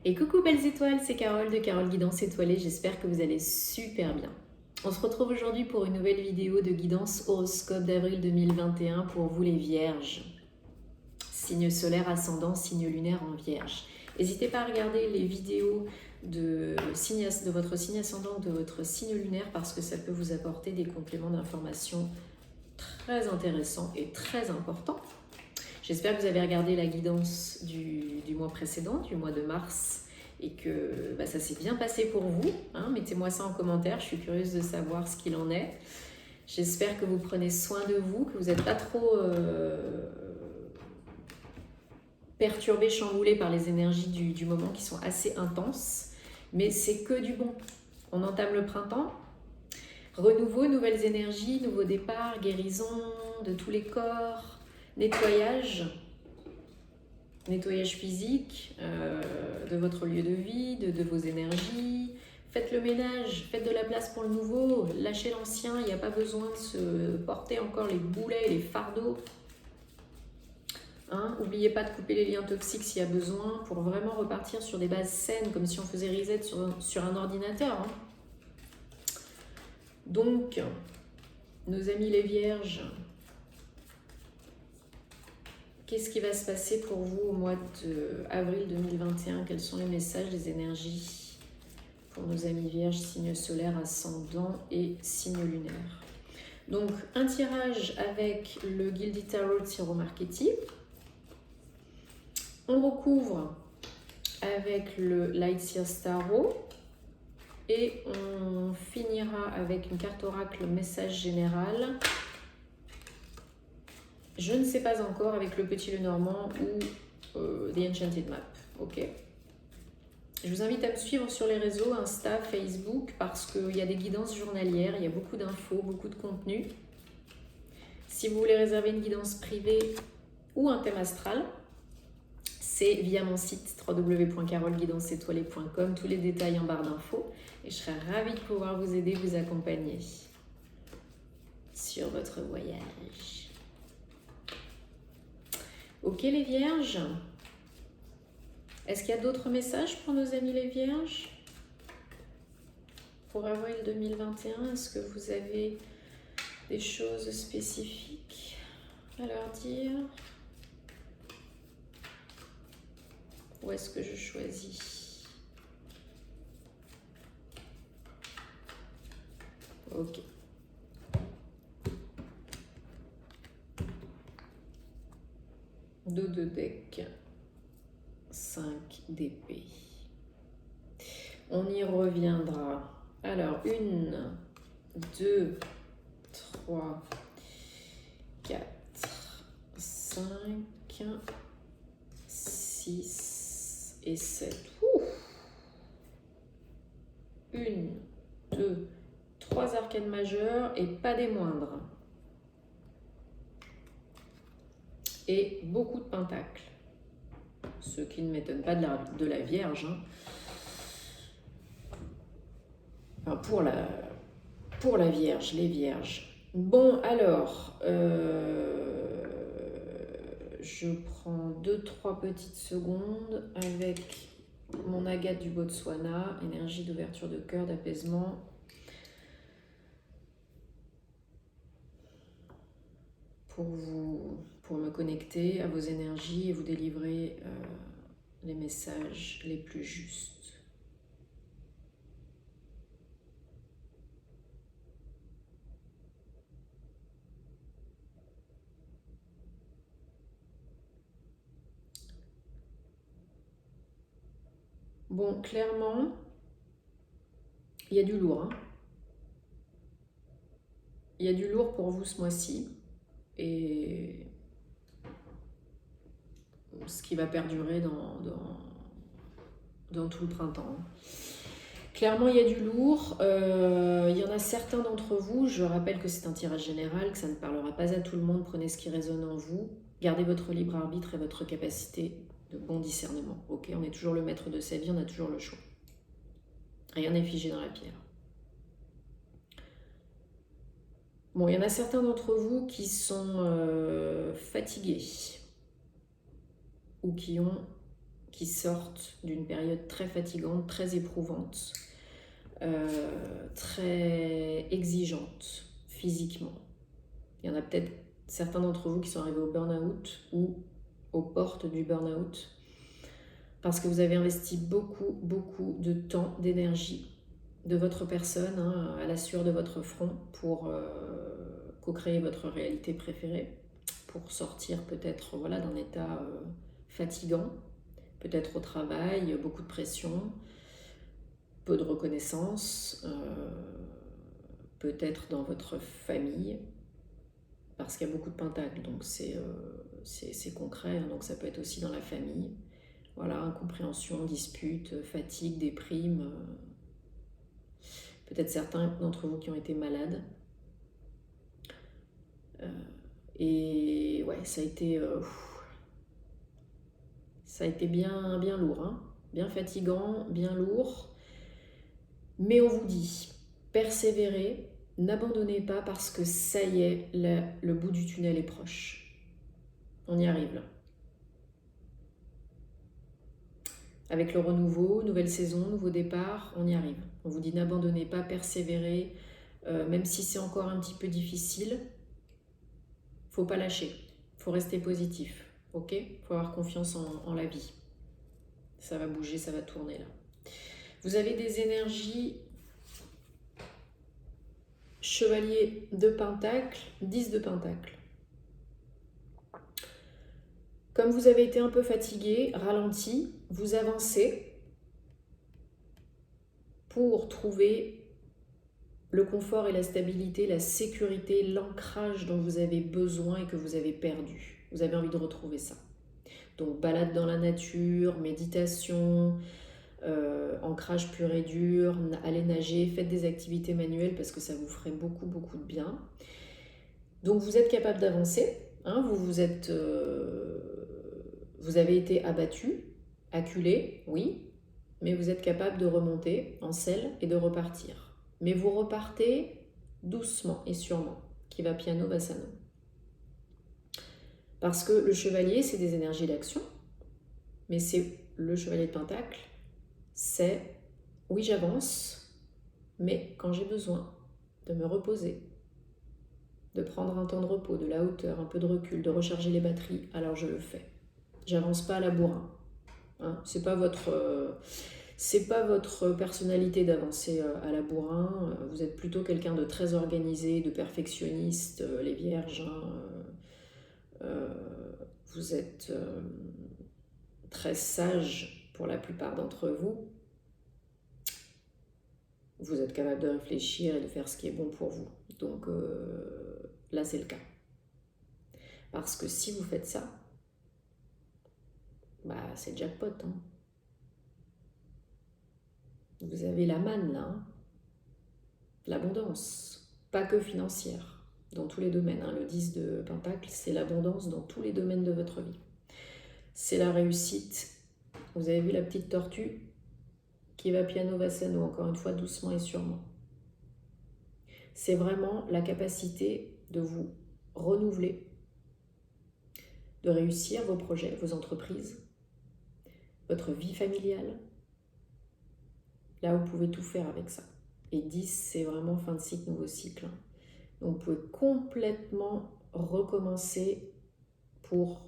Et coucou belles étoiles, c'est Carole de Carole Guidance Étoilée, j'espère que vous allez super bien. On se retrouve aujourd'hui pour une nouvelle vidéo de guidance horoscope d'avril 2021 pour vous les vierges. Signe solaire ascendant, signe lunaire en vierge. N'hésitez pas à regarder les vidéos de votre signe ascendant ou de votre signe lunaire parce que ça peut vous apporter des compléments d'information très intéressants et très importants. J'espère que vous avez regardé la guidance du mois précédent, du mois de mars, et que ça s'est bien passé pour vous. Mettez-moi ça en commentaire, je suis curieuse de savoir ce qu'il en est. J'espère que vous prenez soin de vous, que vous n'êtes pas trop perturbé, chamboulé par les énergies du moment qui sont assez intenses. Mais c'est que du bon. On entame le printemps. Renouveau, nouvelles énergies, nouveaux départs, guérison de tous les corps, nettoyage physique de votre lieu de vie, de vos énergies. Faites le ménage, faites de la place pour le nouveau, lâchez l'ancien, il n'y a pas besoin de se porter encore les boulets, les fardeaux. N'oubliez pas de couper les liens toxiques s'il y a besoin pour vraiment repartir sur des bases saines, comme si on faisait reset sur un ordinateur. Donc, nos amis les vierges, qu'est-ce qui va se passer pour vous au mois d'avril 2021? Quels sont les messages, les énergies pour nos amis vierges, signe solaire, ascendant et signe lunaire? Donc, un tirage avec le Gilded Tarot de Tarot Marketing. On recouvre avec le Light Seers Tarot. Et on finira avec une carte oracle message général. Je ne sais pas encore avec le Petit Lenormand ou The Enchanted Map. Ok. Je vous invite à me suivre sur les réseaux, Insta, Facebook, parce qu'il y a des guidances journalières, il y a beaucoup d'infos, beaucoup de contenu. Si vous voulez réserver une guidance privée ou un thème astral, c'est via mon site www.caroleguidanceétoilée.com, tous les détails en barre d'infos. Et je serai ravie de pouvoir vous aider, vous accompagner sur votre voyage. Ok les vierges, est-ce qu'il y a d'autres messages pour nos amis les vierges pour avril 2021? Est-ce que vous avez des choses spécifiques à leur dire? Où est-ce que je choisis? Ok. Dos de deck, 5 d'épée. On y reviendra. Alors, 1, 2, 3, 4, 5, 6 et 7. 1, 2, 3 arcanes majeures et pas des moindres. Et beaucoup de pentacles. Ce qui ne m'étonne pas de la Vierge. Enfin, pour la Vierge, les Vierges. Bon, alors, je prends 2-3 petites secondes avec mon agate du Botswana, énergie d'ouverture de cœur, d'apaisement. Pour me connecter à vos énergies et vous délivrer les messages les plus justes. Bon, clairement, il y a du lourd. Il y a du lourd pour vous ce mois-ci. Et ce qui va perdurer dans tout le printemps. Clairement, il y a du lourd. Il y en a certains d'entre vous, je rappelle que c'est un tirage général, que ça ne parlera pas à tout le monde. Prenez ce qui résonne en vous. Gardez votre libre arbitre et votre capacité de bon discernement. Ok, on est toujours le maître de sa vie, on a toujours le choix. Rien n'est figé dans la pierre. Bon, il y en a certains d'entre vous qui sont fatigués ou qui ont qui sortent d'une période très fatigante, très éprouvante, très exigeante physiquement. Il y en a peut-être certains d'entre vous qui sont arrivés au burn-out ou aux portes du burn-out parce que vous avez investi beaucoup, beaucoup de temps, d'énergie de votre personne à la sueur de votre front pour co-créer votre réalité préférée, pour sortir peut-être d'un état fatigant, peut-être au travail, beaucoup de pression, peu de reconnaissance, peut-être dans votre famille, parce qu'il y a beaucoup de pentacles, donc c'est concret, donc ça peut être aussi dans la famille. Voilà, incompréhension, dispute, fatigue, déprime, peut-être certains d'entre vous qui ont été malades. Et ouais, ça a été bien, bien lourd, hein, bien fatigant, bien lourd. Mais on vous dit, persévérez, n'abandonnez pas parce que ça y est, le bout du tunnel est proche. On y arrive là. Avec le renouveau, nouvelle saison, nouveau départ, on y arrive. On vous dit n'abandonnez pas, persévérez, même si c'est encore un petit peu difficile, faut pas lâcher, faut rester positif, ok? Faut avoir confiance en la vie. Ça va bouger, ça va tourner là. Vous avez des énergies chevalier de pentacle, 10 de pentacle. Comme vous avez été un peu fatigué, ralenti, vous avancez pour trouver le confort et la stabilité, la sécurité, l'ancrage dont vous avez besoin et que vous avez perdu. Vous avez envie de retrouver ça. Donc balade dans la nature, méditation, ancrage pur et dur, allez nager, faites des activités manuelles parce que ça vous ferait beaucoup, beaucoup de bien. Donc vous êtes capable d'avancer, hein, vous avez été abattu, acculé, oui, mais vous êtes capable de remonter en selle et de repartir. Mais vous repartez doucement et sûrement, qui va piano va sano. Parce que le chevalier, c'est des énergies d'action, mais c'est le chevalier de pentacle, c'est oui j'avance, mais quand j'ai besoin de me reposer, de prendre un temps de repos, de la hauteur, un peu de recul, de recharger les batteries, alors je le fais. J'avance pas à la bourrin. Hein, c'est pas votre personnalité d'avancer à la bourrin. Vous êtes plutôt quelqu'un de très organisé, de perfectionniste, les vierges. Vous êtes très sage pour la plupart d'entre vous. Vous êtes capable de réfléchir et de faire ce qui est bon pour vous. Donc là, c'est le cas. Parce que si vous faites ça, c'est jackpot. Hein. Vous avez la manne, là. Hein. L'abondance. Pas que financière. Dans tous les domaines. Hein. Le 10 de Pentacle, c'est l'abondance dans tous les domaines de votre vie. C'est la réussite. Vous avez vu la petite tortue qui va piano va sano, encore une fois, doucement et sûrement. C'est vraiment la capacité de vous renouveler, de réussir vos projets, vos entreprises, votre vie familiale. Là, vous pouvez tout faire avec ça. Et 10, c'est vraiment fin de cycle, nouveau cycle. Donc, vous pouvez complètement recommencer pour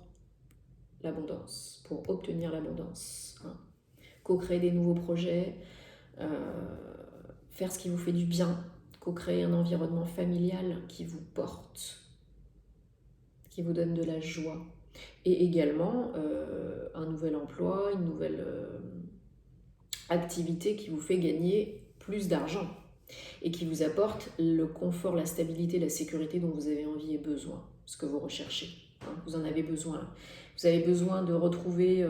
l'abondance, pour obtenir l'abondance. Hein. Co-créer des nouveaux projets, faire ce qui vous fait du bien, co-créer un environnement familial qui vous porte, qui vous donne de la joie. Et également, un nouvel emploi, une nouvelle activité qui vous fait gagner plus d'argent et qui vous apporte le confort, la stabilité, la sécurité dont vous avez envie et besoin, ce que vous recherchez. Hein, vous en avez besoin là. Vous avez besoin de retrouver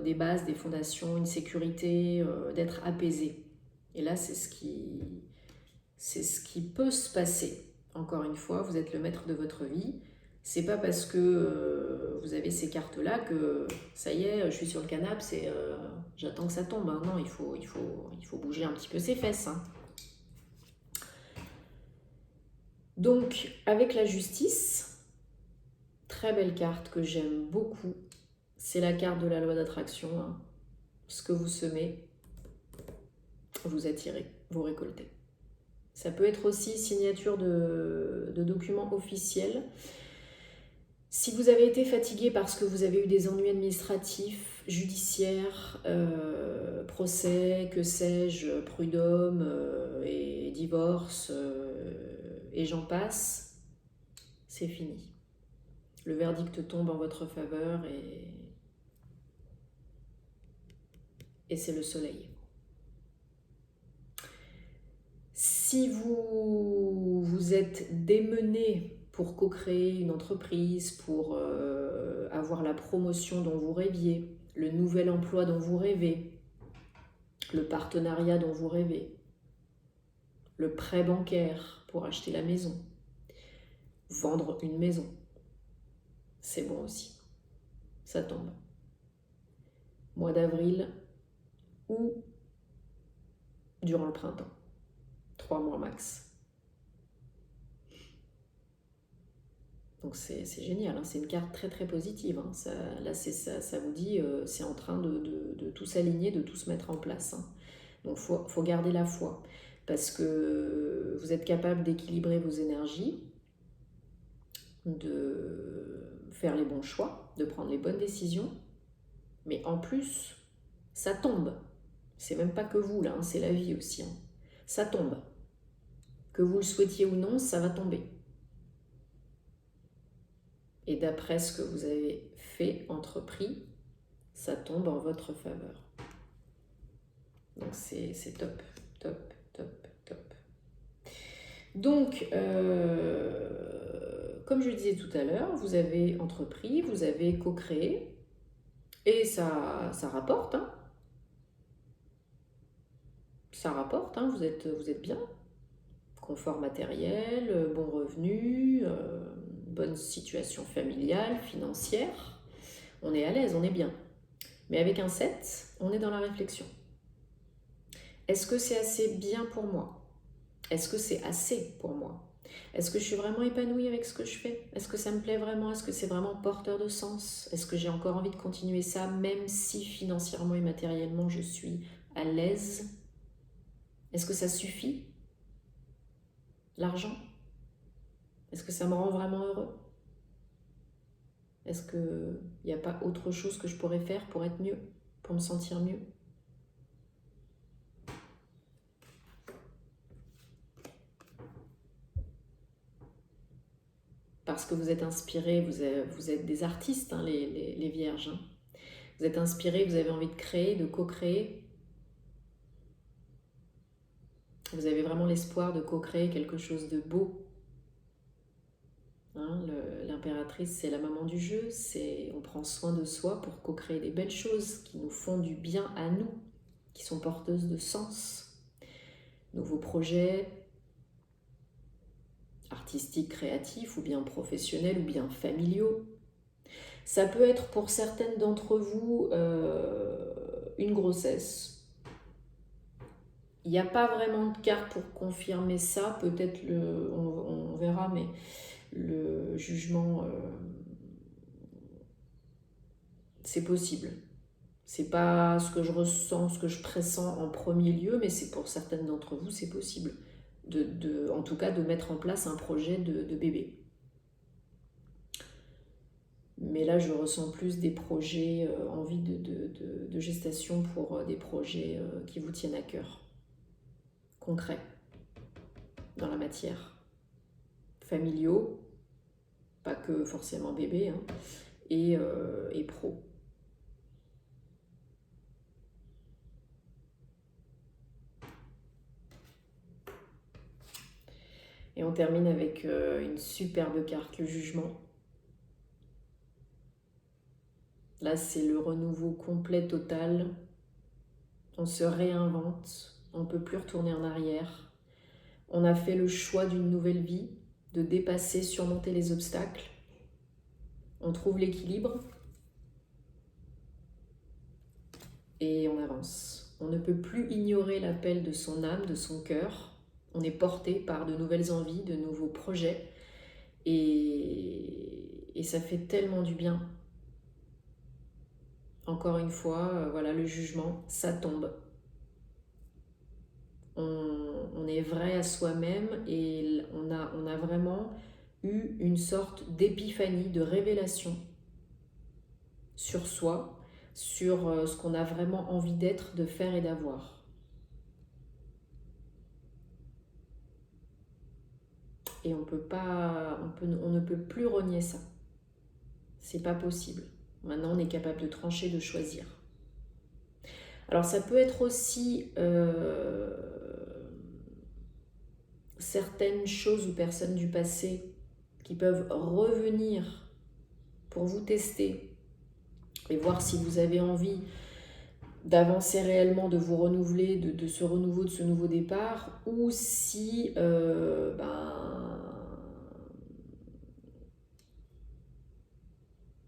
des bases, des fondations, une sécurité, d'être apaisé. Et là, c'est ce qui peut se passer. Encore une fois, vous êtes le maître de votre vie. C'est pas parce que vous avez ces cartes-là que ça y est, je suis sur le canapé, j'attends que ça tombe. Hein. Non, il faut bouger un petit peu ses fesses. Hein. Donc, avec la justice, très belle carte que j'aime beaucoup, c'est la carte de la loi d'attraction. Hein. ce que vous semez, vous attirez, vous récoltez. Ça peut être aussi signature de documents officiels. Si vous avez été fatigué parce que vous avez eu des ennuis administratifs, judiciaires, procès, que sais-je, prud'homme et divorce, et j'en passe, c'est fini. Le verdict tombe en votre faveur et c'est le soleil. Si vous êtes démené pour co-créer une entreprise, pour avoir la promotion dont vous rêviez, le nouvel emploi dont vous rêvez, le partenariat dont vous rêvez, le prêt bancaire pour acheter la maison, vendre une maison, c'est bon aussi. Ça tombe. Mois d'avril ou durant le printemps. 3 mois max. Donc c'est génial, hein. C'est une carte très très positive. Hein. Là, ça vous dit, c'est en train de tout s'aligner, de tout se mettre en place. Hein. Donc faut garder la foi, parce que vous êtes capable d'équilibrer vos énergies, de faire les bons choix, de prendre les bonnes décisions, mais en plus, ça tombe. C'est même pas que vous là, hein, c'est la vie aussi. Hein. Ça tombe. Que vous le souhaitiez ou non, ça va tomber. Et d'après ce que vous avez fait, entrepris, ça tombe en votre faveur. Donc c'est top, top, top, top. Donc, comme je le disais tout à l'heure, vous avez entrepris, vous avez co-créé, et ça rapporte. Hein. Ça rapporte, hein, vous êtes bien. Confort matériel, bon revenu, bonne situation familiale, financière. On est à l'aise, on est bien. Mais avec un 7, on est dans la réflexion. Est-ce que c'est assez bien pour moi? Est-ce que c'est assez pour moi? Est-ce que je suis vraiment épanouie avec ce que je fais? Est-ce que ça me plaît vraiment? Est-ce que c'est vraiment porteur de sens? Est-ce que j'ai encore envie de continuer ça, même si financièrement et matériellement je suis à l'aise? Est-ce que ça suffit? L'argent? Est-ce que ça me rend vraiment heureux? Est-ce qu'il n'y a pas autre chose que je pourrais faire pour être mieux, pour me sentir mieux? Parce que vous êtes inspirés, vous êtes des artistes, hein, les vierges. Hein. Vous êtes inspirés, vous avez envie de créer, de co-créer. Vous avez vraiment l'espoir de co-créer quelque chose de beau. Hein, l'impératrice, c'est la maman du jeu, on prend soin de soi pour co-créer des belles choses qui nous font du bien à nous, qui sont porteuses de sens. Nouveaux projets artistiques, créatifs, ou bien professionnels, ou bien familiaux. Ça peut être pour certaines d'entre vous une grossesse. Il n'y a pas vraiment de carte pour confirmer ça, peut-être on verra, mais le jugement, c'est possible. C'est pas ce que je ressens, ce que je pressens en premier lieu, mais c'est pour certaines d'entre vous, c'est possible. En tout cas, de mettre en place un projet de bébé. Mais là, je ressens plus des projets, envie de gestation pour des projets qui vous tiennent à cœur. Concrets, dans la matière. Familiaux, pas que forcément bébé, hein, et pro. Et on termine avec une superbe carte, le jugement. Là, c'est le renouveau complet, total. On se réinvente, on ne peut plus retourner en arrière. On a fait le choix d'une nouvelle vie, de dépasser, surmonter les obstacles. On trouve l'équilibre et on avance. On ne peut plus ignorer l'appel de son âme, de son cœur. On est porté par de nouvelles envies, de nouveaux projets. Et ça fait tellement du bien. encore une fois, voilà, le jugement, ça tombe. On est vrai à soi-même et on a vraiment eu une sorte d'épiphanie, de révélation sur soi, sur ce qu'on a vraiment envie d'être, de faire et d'avoir. Et on ne peut plus renier ça. C'est pas possible. Maintenant, on est capable de trancher, de choisir. Alors, ça peut être aussi certaines choses ou personnes du passé qui peuvent revenir pour vous tester et voir si vous avez envie d'avancer réellement, de vous renouveler, de ce renouveau, de ce nouveau départ, ou si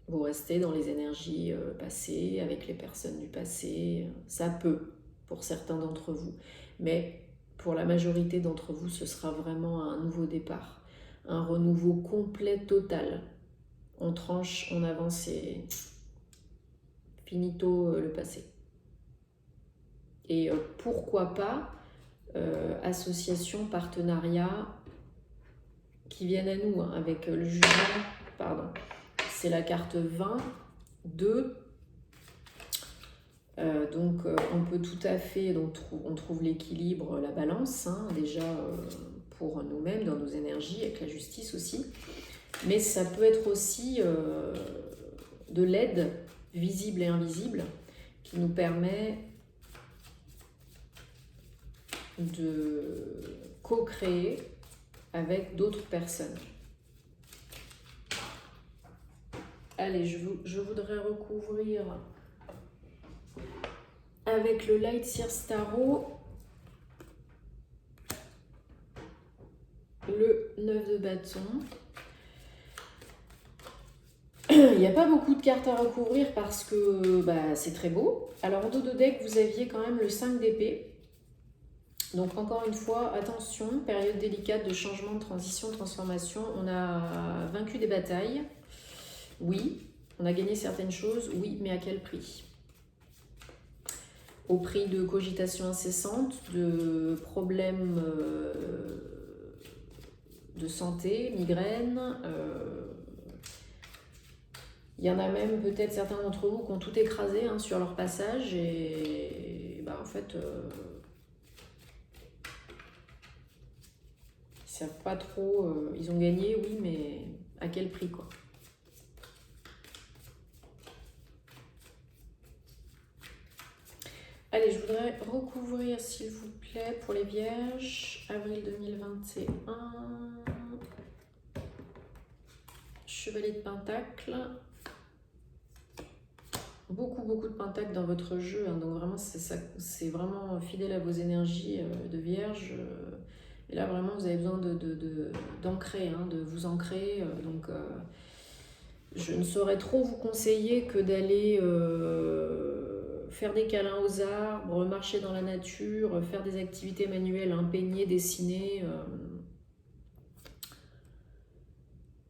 vous restez dans les énergies passées, avec les personnes du passé. Ça peut, pour certains d'entre vous. Mais pour la majorité d'entre vous, ce sera vraiment un nouveau départ. Un renouveau complet, total. On tranche, on avance et finito le passé. Et pourquoi pas association, partenariat qui viennent à nous hein, avec le jugement, pardon. C'est la carte 20, 2. Donc on peut tout à fait, donc on trouve l'équilibre, la balance, hein, déjà pour nous-mêmes, dans nos énergies, avec la justice aussi. Mais ça peut être aussi de l'aide visible et invisible qui nous permet de co-créer avec d'autres personnes. Allez, je voudrais recouvrir avec le Light Seers Tarot le 9 de bâton. Il n'y a pas beaucoup de cartes à recouvrir parce que c'est très beau. Alors en dos de deck, vous aviez quand même le 5 d'épée. Donc encore une fois, attention, période délicate de changement, de transition, de transformation. On a vaincu des batailles, oui. On a gagné certaines choses, oui, mais à quel prix? Au prix de cogitation incessante, de problèmes de santé, migraines. Il y en a même peut-être certains d'entre vous qui ont tout écrasé hein, sur leur passage et en fait... ils savent pas trop, ils ont gagné, oui, mais à quel prix, quoi. Allez, je voudrais recouvrir, s'il vous plaît, pour les vierges, avril 2021, chevalier de pentacle, beaucoup de pentacles dans votre jeu, hein, donc vraiment, c'est vraiment fidèle à vos énergies de vierge. Et là, vraiment, vous avez besoin d'ancrer, hein, de vous ancrer. Donc, je ne saurais trop vous conseiller que d'aller faire des câlins aux arbres, marcher dans la nature, faire des activités manuelles, hein, peigner, dessiner.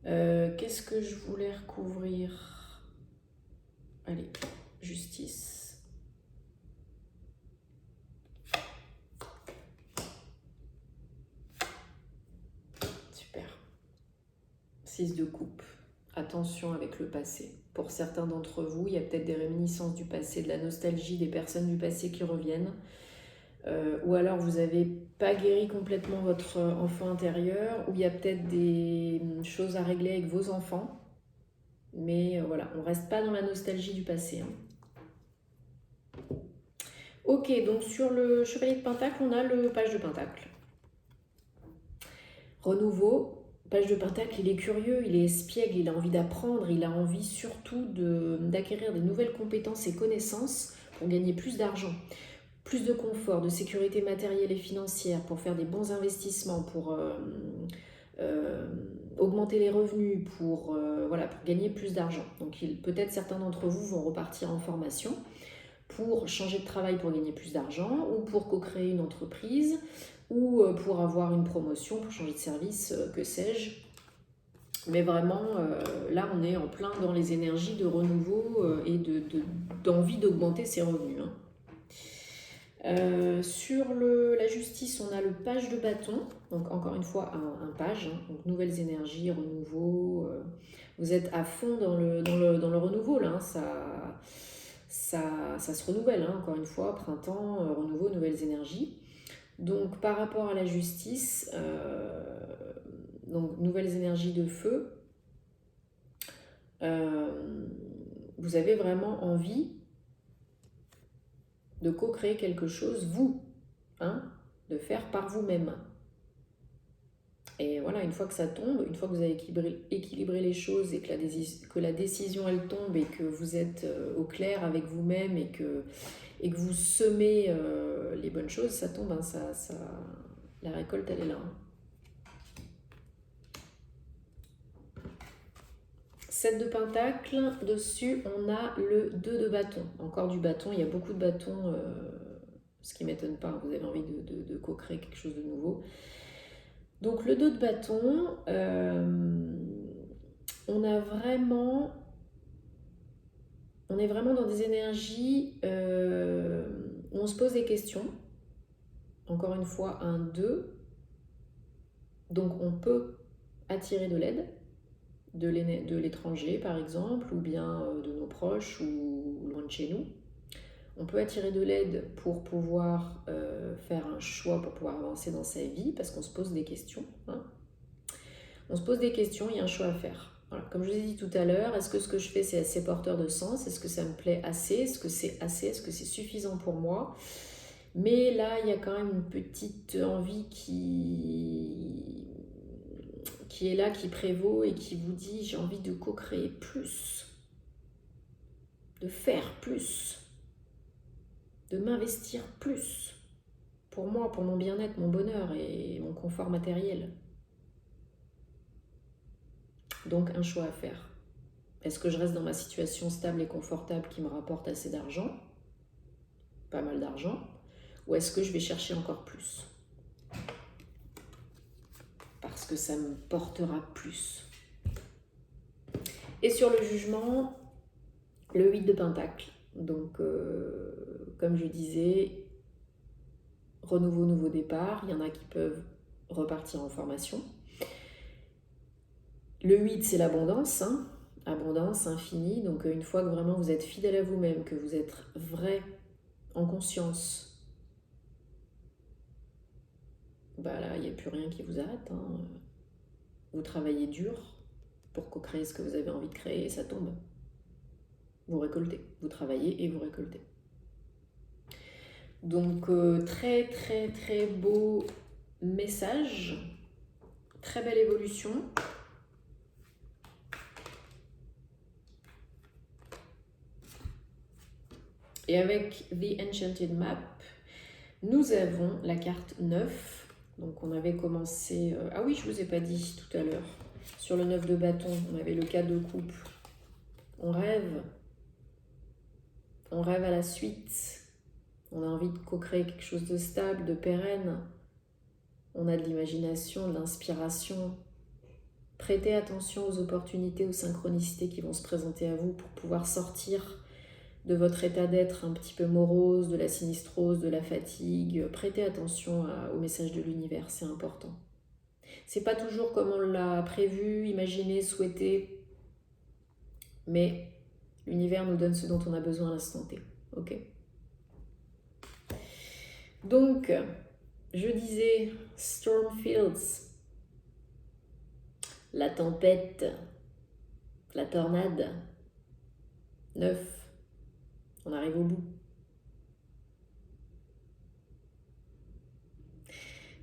Qu'est-ce que je voulais recouvrir? Allez, justice. Super. 6 de coupe. Attention avec le passé. Pour certains d'entre vous, il y a peut-être des réminiscences du passé, de la nostalgie, des personnes du passé qui reviennent. Ou alors vous n'avez pas guéri complètement votre enfant intérieur, ou il y a peut-être des choses à régler avec vos enfants. Mais voilà, on ne reste pas dans la nostalgie du passé. Hein. Ok, donc sur le chevalier de pentacle, on a le page de pentacle. Renouveau. Page de pentacle, il est curieux, il est espiègle, il a envie d'apprendre, il a envie surtout d'acquérir des nouvelles compétences et connaissances pour gagner plus d'argent, plus de confort, de sécurité matérielle et financière, pour faire des bons investissements, pour augmenter les revenus, pour gagner plus d'argent. Donc peut-être certains d'entre vous vont repartir en formation pour changer de travail pour gagner plus d'argent, ou pour co-créer une entreprise, ou pour avoir une promotion, pour changer de service, que sais-je. Mais vraiment, là, on est en plein dans les énergies de renouveau et d'envie d'augmenter ses revenus. Hein. Sur la justice, on a le page de bâton. Donc, encore une fois, un page. Hein, donc, nouvelles énergies, renouveau. Vous êtes à fond dans le renouveau, là. Hein, ça se renouvelle, hein, encore une fois. Printemps, renouveau, nouvelles énergies. Donc, par rapport à la justice, donc nouvelles énergies de feu, vous avez vraiment envie de co-créer quelque chose, vous, hein, de faire par vous-même. Et voilà, une fois que ça tombe, une fois que vous avez équilibré les choses et que la décision elle tombe et que vous êtes au clair avec vous-même et que vous semez les bonnes choses, ça tombe, hein, la récolte elle est là. Hein. 7 de pentacle, dessus on a le 2 de bâton. Encore du bâton, il y a beaucoup de bâtons, ce qui ne m'étonne pas, vous avez envie de co-créer quelque chose de nouveau. Donc le 2 de bâton, on est vraiment dans des énergies où on se pose des questions. Encore une fois, un 2. Donc on peut attirer de l'aide. De l'étranger par exemple, ou bien de nos proches ou loin de chez nous. On peut attirer de l'aide pour pouvoir faire un choix, pour pouvoir avancer dans sa vie, parce qu'on se pose des questions. Hein. On se pose des questions, il y a un choix à faire. Voilà. Comme je vous ai dit tout à l'heure, est-ce que ce que je fais c'est assez porteur de sens? Est-ce que ça me plaît assez? Est-ce que c'est assez? Est-ce que c'est suffisant pour moi? Mais là, il y a quand même une petite envie qui est là, qui prévaut et qui vous dit j'ai envie de co-créer plus, de faire plus, de m'investir plus pour moi, pour mon bien-être, mon bonheur et mon confort matériel. Donc un choix à faire. Est-ce que je reste dans ma situation stable et confortable qui me rapporte assez d'argent, pas mal d'argent, ou est-ce que je vais chercher encore plus ? Parce que ça me portera plus. Et sur le jugement, le 8 de pentacle. Donc, comme je disais, renouveau, nouveau départ. Il y en a qui peuvent repartir en formation. Le 8, c'est l'abondance. Hein, abondance, infini. Donc, une fois que vraiment vous êtes fidèle à vous-même, que vous êtes vrai, en conscience, bah là, il n'y a plus rien qui vous arrête. Hein. Vous travaillez dur pour co-créer ce que vous avez envie de créer et ça tombe. Vous récoltez. Vous travaillez et vous récoltez. Donc, très, très, très beau message. Très belle évolution. Et avec The Enchanted Map, nous avons la carte 9. Donc on avait commencé... ah oui, je ne vous ai pas dit tout à l'heure. Sur le 9 de bâton, on avait le 4 de coupe. On rêve. On rêve à la suite. On a envie de co-créer quelque chose de stable, de pérenne. On a de l'imagination, de l'inspiration. Prêtez attention aux opportunités, aux synchronicités qui vont se présenter à vous pour pouvoir sortir de votre état d'être un petit peu morose, de la sinistrose, de la fatigue. Prêtez attention au message de l'univers, c'est important. C'est pas toujours comme on l'a prévu, imaginé, souhaité, mais l'univers nous donne ce dont on a besoin à l'instant T. Ok ? Donc, je disais, Stormfields, la tempête, la tornade, 9. On arrive au bout.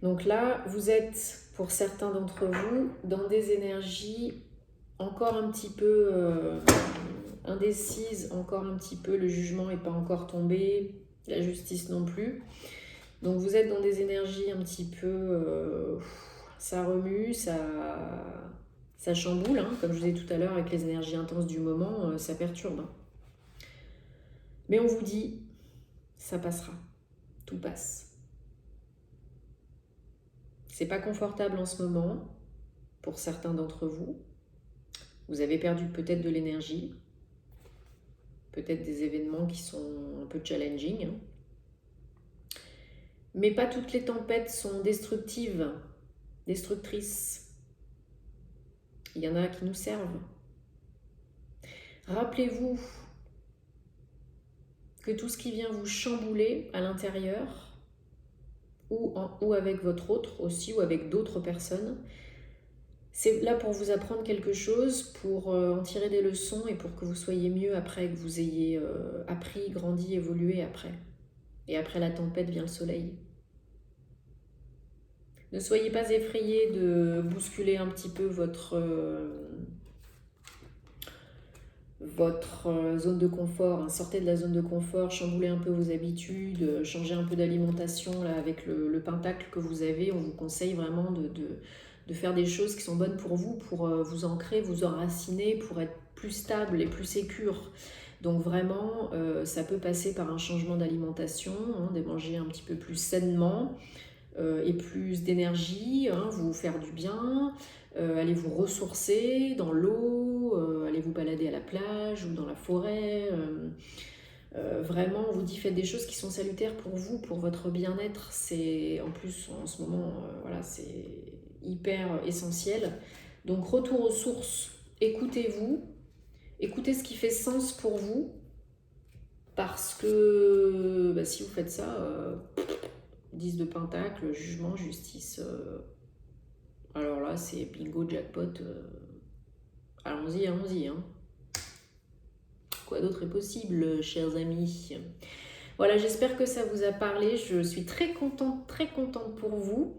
Donc là, vous êtes, pour certains d'entre vous, dans des énergies encore un petit peu indécises, encore un petit peu, le jugement n'est pas encore tombé, la justice non plus. Donc vous êtes dans des énergies un petit peu, ça remue, ça chamboule, hein, comme je vous disais tout à l'heure avec les énergies intenses du moment, ça perturbe. Hein. Mais on vous dit, ça passera, tout passe. C'est pas confortable en ce moment, pour certains d'entre vous, Vous avez perdu peut-être de l'énergie, peut-être des événements qui sont un peu challenging. Mais pas toutes les tempêtes sont destructives, destructrices. Il y en a qui nous servent. Rappelez-vous que tout ce qui vient vous chambouler à l'intérieur, ou avec votre autre aussi, ou avec d'autres personnes, c'est là pour vous apprendre quelque chose, pour en tirer des leçons et pour que vous soyez mieux après, que vous ayez appris, grandi, évolué après. Et après la tempête vient le soleil. Ne soyez pas effrayés de bousculer un petit peu votre zone de confort, hein. Sortez de la zone de confort, chamboulez un peu vos habitudes, changez un peu d'alimentation. Là, avec le pentacle que vous avez, on vous conseille vraiment de faire des choses qui sont bonnes pour vous ancrer, vous enraciner, pour être plus stable et plus sécure. Donc vraiment, ça peut passer par un changement d'alimentation, hein, de manger un petit peu plus sainement et plus d'énergie, hein, vous faire du bien. Allez vous ressourcer dans l'eau, allez vous balader à la plage ou dans la forêt. Vraiment, on vous dit, faites des choses qui sont salutaires pour vous, pour votre bien-être. C'est en plus, en ce moment, voilà, c'est hyper essentiel. Donc, retour aux sources, écoutez-vous, écoutez ce qui fait sens pour vous, parce que bah, si vous faites ça, 10 de pentacle, jugement, justice... alors là, c'est bingo, jackpot. Allons-y, allons-y. Hein. Quoi d'autre est possible, chers amis? Voilà, j'espère que ça vous a parlé. Je suis très contente pour vous.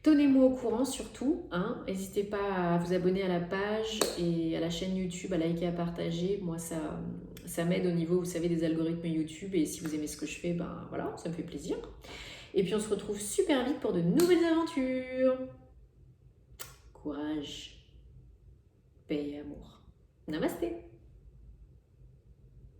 Tenez-moi au courant surtout. Hein. N'hésitez pas à vous abonner à la page et à la chaîne YouTube, à liker, à partager. Moi, ça m'aide au niveau, vous savez, des algorithmes YouTube. Et si vous aimez ce que je fais, ben voilà, ça me fait plaisir. Et puis, on se retrouve super vite pour de nouvelles aventures. Courage, paix et amour. Namasté.